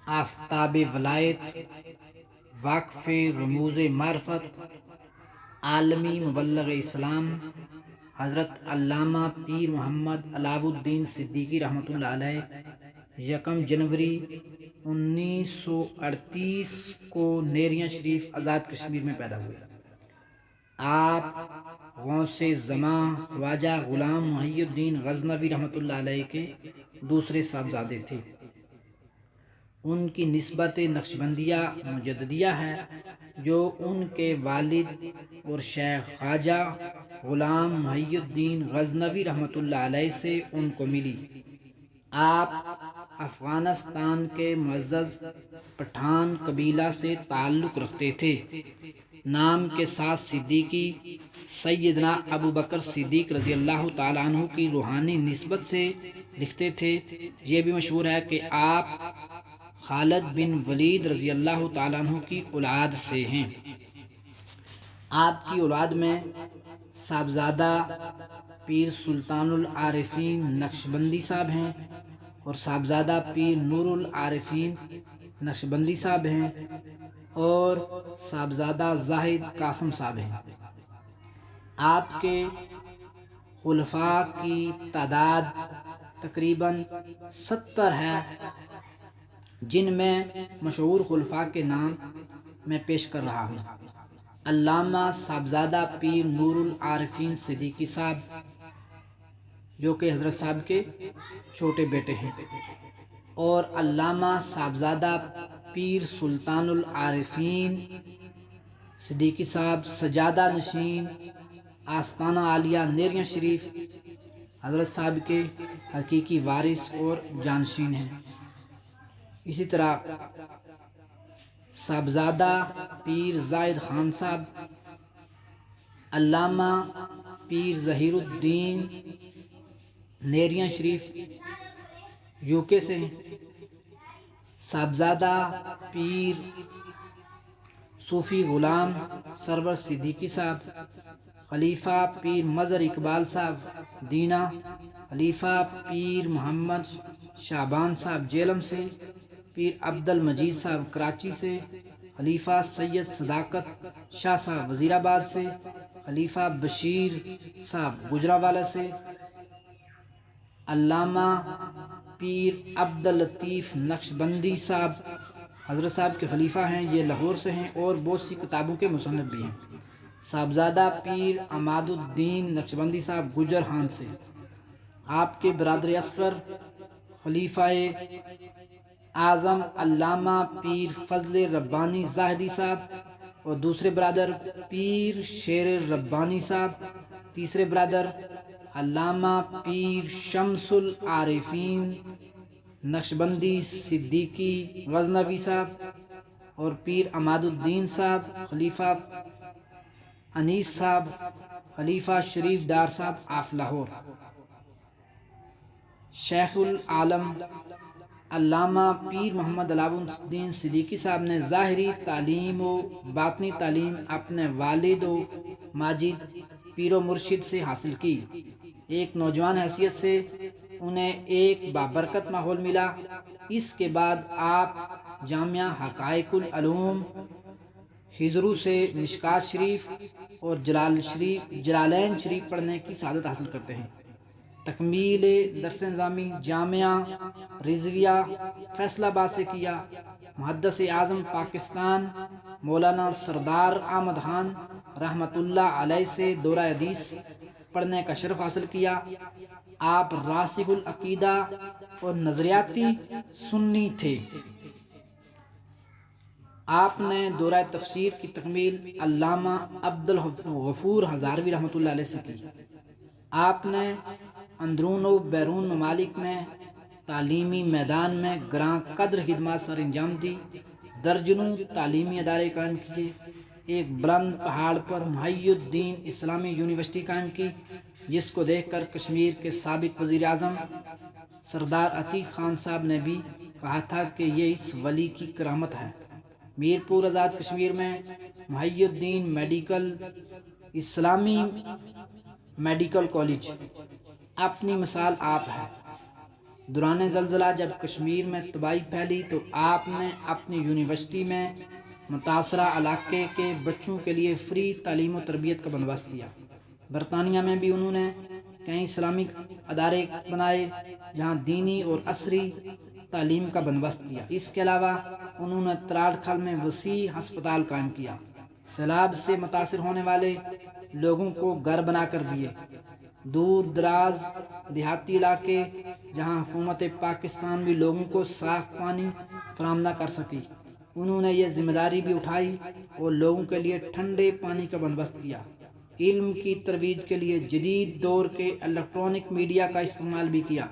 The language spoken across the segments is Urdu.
آفتاب ولایت، واقف رموز معرفت، عالمی مبلغ اسلام، حضرت علامہ پیر محمد علاء الدین صدیقی رحمۃ اللہ علیہ 1 جنوری 1938 کو نیریاں شریف آزاد کشمیر میں پیدا ہوئے۔ آپ غوث زماں خواجہ غلام محی الدین غزنوی رحمۃ اللہ علیہ کے دوسرے صاحبزادے تھے۔ ان کی نسبت نقشبندیہ مجددیہ ہے، جو ان کے والد اور شیخ خواجہ غلام محی الدین غزنوی رحمۃ اللہ علیہ سے ان کو ملی۔ آپ افغانستان کے معزز پٹھان قبیلہ سے تعلق رکھتے تھے۔ نام کے ساتھ صدیقی سیدنا ابو بکر صدیق رضی اللہ تعالیٰ عنہ کی روحانی نسبت سے لکھتے تھے۔ یہ بھی مشہور ہے کہ آپ خالد بن ولید رضی اللہ تعالیٰ عنہ کی اولاد سے ہیں۔ آپ کی اولاد میں صاحبزادہ پیر سلطان العارفین نقشبندی صاحب ہیں اور صاحبزادہ پیر نور العارفین نقشبندی صاحب ہیں اور صاحبزادہ زاہد قاسم صاحب ہیں۔ آپ کے خلفاء کی تعداد تقریباً 70 ہے، جن میں مشہور خلفاء کے نام میں پیش کر رہا ہوں۔ علامہ صاحبزادہ پیر نور العارفین صدیقی صاحب، جو کہ حضرت صاحب کے چھوٹے بیٹے ہیں، اور علامہ صاحبزادہ پیر سلطان العارفین صدیقی صاحب سجادہ نشین آستانہ عالیہ نیریاں شریف حضرت صاحب کے حقیقی وارث اور جانشین ہیں۔ اسی طرح صاحبزادہ پیر زاہد خان صاحب علامہ پیر ظہیر الدین نیریاں شریف UK سے ہیں۔ صاحبزادہ پیر صوفی غلام سرور صدیقی صاحب، خلیفہ پیر مظہر اقبال صاحب دینا، خلیفہ پیر محمد شعبان صاحب جیلم سے، پیر عبد المجید صاحب کراچی سے، خلیفہ سید صداقت شاہ صاحب وزیر آباد سے، خلیفہ بشیر صاحب گجرانوالہ سے، علامہ پیر عبداللطیف نقشبندی صاحب حضرت صاحب کے خلیفہ ہیں، یہ لاہور سے ہیں اور بہت سی کتابوں کے مصنف بھی ہیں۔ صاحبزادہ پیر عماد الدین نقشبندی صاحب گجرہان سے، آپ کے برادر اصغر خلیفہ اعظم علامہ پیر فضل ربانی زاہدی صاحب، اور دوسرے برادر پیر شیر ربانی صاحب، تیسرے برادر علامہ پیر شمس العارفین نقشبندی صدیقی غزنوی صاحب، اور پیر عماد الدین صاحب خلیفہ انیس صاحب خلیفہ شریف ڈار صاحب آف لاہور۔ شیخ العالم علامہ پیر محمد علاء الدین صدیقی صاحب نے ظاہری تعلیم و باطنی تعلیم اپنے والد و ماجد پیر و مرشد سے حاصل کی۔ ایک نوجوان حیثیت سے انہیں ایک بابرکت ماحول ملا۔ اس کے بعد آپ جامعہ حقائق العلوم ہزرو سے مشکات شریف اور جلالین شریف پڑھنے کی سعادت حاصل کرتے ہیں۔ تکمیل درس نظامی جامعہ رضویہ فیصل آباد سے کیا۔ محدث اعظم پاکستان مولانا سردار احمد خان رحمۃ اللہ علیہ سے دورہ حدیث پڑھنے کا شرف حاصل کیا۔ آپ راسخ العقیدہ اور نظریاتی سنی تھے۔ آپ نے دورہ تفسیر کی تکمیل علامہ عبدالغفور ہزاروی رحمۃ اللہ علیہ سے کی۔ آپ نے اندرون و بیرون ممالک میں تعلیمی میدان میں گراں قدر خدمات سر انجام دی۔ درجنوں تعلیمی ادارے قائم کیے۔ ایک بلند پہاڑ پر محی الدین اسلامی یونیورسٹی قائم کی، جس کو دیکھ کر کشمیر کے سابق وزیر اعظم سردار عتیق خان صاحب نے بھی کہا تھا کہ یہ اس ولی کی کرامت ہے۔ میرپور آزاد کشمیر میں محی الدین اسلامی میڈیکل کالج اپنی مثال آپ ہے۔ دوران زلزلہ جب کشمیر میں تباہی پھیلی تو آپ نے اپنی یونیورسٹی میں متاثرہ علاقے کے بچوں کے لیے فری تعلیم و تربیت کا بندوبست کیا۔ برطانیہ میں بھی انہوں نے کئی اسلامی ادارے بنائے جہاں دینی اور عصری تعلیم کا بندوبست کیا۔ اس کے علاوہ انہوں نے تراڑ کھل میں وسیع ہسپتال قائم کیا، سیلاب سے متاثر ہونے والے لوگوں کو گھر بنا کر دیے۔ دور دراز دیہاتی علاقے جہاں حکومت پاکستان بھی لوگوں کو صاف پانی فراہم نہ کر سکی، انہوں نے یہ ذمہ داری بھی اٹھائی اور لوگوں کے لیے ٹھنڈے پانی کا بندوبست کیا۔ علم کی ترویج کے لیے جدید دور کے الیکٹرانک میڈیا کا استعمال بھی کیا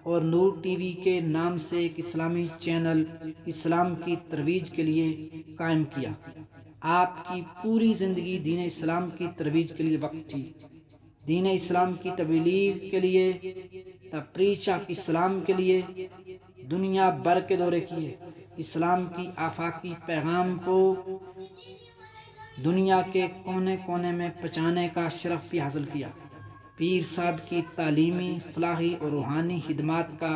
اور نور ٹی وی کے نام سے ایک اسلامی چینل اسلام کی ترویج کے لیے قائم کیا۔ آپ کی پوری زندگی دین اسلام کی ترویج کے لیے وقف تھی۔ دین اسلام کی تبلیغ کے لیے، تپریچ آف اسلام کے لیے دنیا بھر کے دورے کیے، اسلام کی آفاقی پیغام کو دنیا کے کونے کونے میں پہنچانے کا شرف بھی حاصل کیا۔ پیر صاحب کی تعلیمی، فلاحی اور روحانی خدمات کا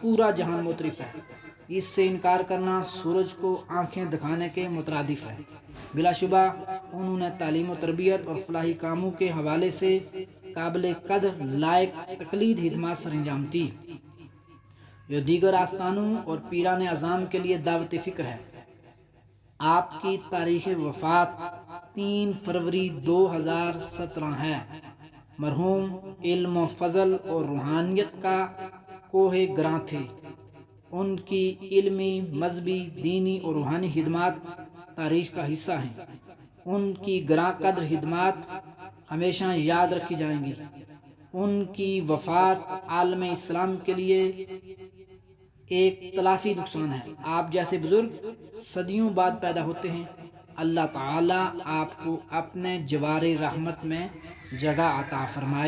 پورا جہان متعارف ہے۔ اس سے انکار کرنا سورج کو آنکھیں دکھانے کے مترادف ہے۔ بلا شبہ انہوں نے تعلیم و تربیت اور فلاحی کاموں کے حوالے سے قابل قدر لائق تقلید خدمات سر انجام دی، جو دیگر آستانوں اور پیران اعظام کے لیے دعوت فکر ہے۔ آپ کی تاریخ وفات 3 فروری 2017 ہے۔ مرحوم علم و فضل اور روحانیت کا کوہ گراں تھے۔ ان کی علمی، مذہبی، دینی اور روحانی خدمات تاریخ کا حصہ ہیں۔ ان کی گراں قدر خدمات ہمیشہ یاد رکھی جائیں گی۔ ان کی وفات عالم اسلام کے لیے ایک تلافی نقصان ہے۔ آپ جیسے بزرگ صدیوں بعد پیدا ہوتے ہیں۔ اللہ تعالیٰ آپ کو اپنے جوار رحمت میں جگہ عطا فرمائے۔